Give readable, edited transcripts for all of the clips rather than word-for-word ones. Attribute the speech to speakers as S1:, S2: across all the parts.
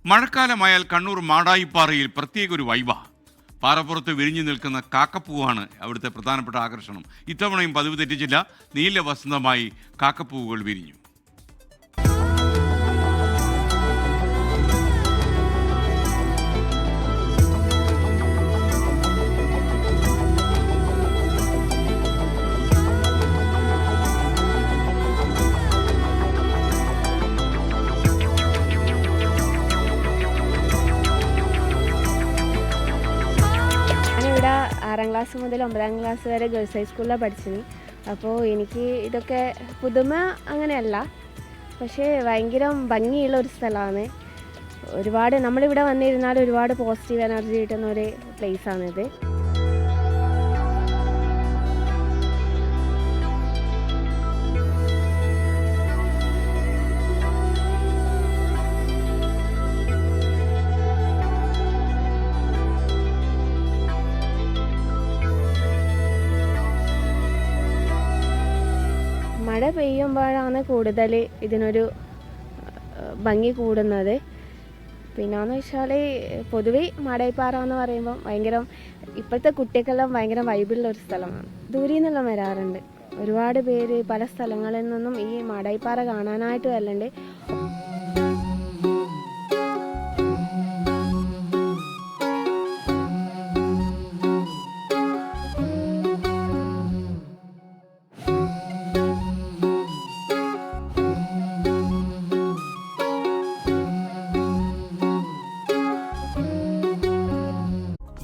S1: മഴക്കാലമായാൽ കണ്ണൂർ മാടായിപ്പാറയിൽ പ്രത്യേക ഒരു വൈബ. പാറപ്പുറത്ത് വിരിഞ്ഞു നിൽക്കുന്ന കാക്കപ്പൂവാണ് അവിടുത്തെ പ്രധാനപ്പെട്ട ആകർഷണം. ഇത്തവണയും പതിവ് തെറ്റിച്ചില്ല, നീല വസന്തമായി കാക്കപ്പൂവുകൾ വിരിഞ്ഞു.
S2: ഇവിടെ 6ാം ക്ലാസ് മുതൽ 9ാം ക്ലാസ് വരെ ഗേൾസ് ഹൈസ്കൂളിലാണ് പഠിച്ചത്. അപ്പോൾ എനിക്ക് ഇതൊക്കെ പുതുമ അങ്ങനെയല്ല, പക്ഷേ ഭയങ്കര ഭംഗിയുള്ള ഒരു സ്ഥലമാണ്. ഒരുപാട് നമ്മളിവിടെ വന്നിരുന്നാൽ ഒരുപാട് പോസിറ്റീവ് എനർജി കിട്ടുന്ന ഒരു പ്ലേസാണിത്. മഴ പെയ്യുമ്പോഴാണ് കൂടുതൽ ഇതിനൊരു ഭംഗി കൂടുന്നത്. പിന്നെയെന്ന് വെച്ചാൽ പൊതുവെ മാടായിപ്പാറ എന്ന് പറയുമ്പം ഭയങ്കര ഇപ്പോഴത്തെ കുട്ടികൾക്കെല്ലാം ഭയങ്കര വൈബുള്ള ഒരു സ്ഥലമാണ്. ദൂരെ നിന്നെല്ലാം വരാറുണ്ട് ഒരുപാട് പേര്, പല സ്ഥലങ്ങളിൽ നിന്നും ഈ മാടായിപ്പാറ കാണാനായിട്ട് വരലുണ്ട്.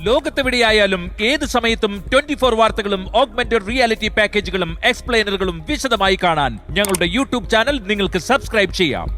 S3: ലോകത്തെവിടെയായാലും ഏത് സമയത്തും 24 വാർത്തകളും ഓഗ്മെന്റഡ് റിയാലിറ്റി പാക്കേജുകളും എക്സ്പ്ലെയിനറുകളും വിശദമായി കാണാൻ ഞങ്ങളുടെ യൂട്യൂബ് ചാനൽ നിങ്ങൾക്ക് സബ്സ്ക്രൈബ് ചെയ്യാം.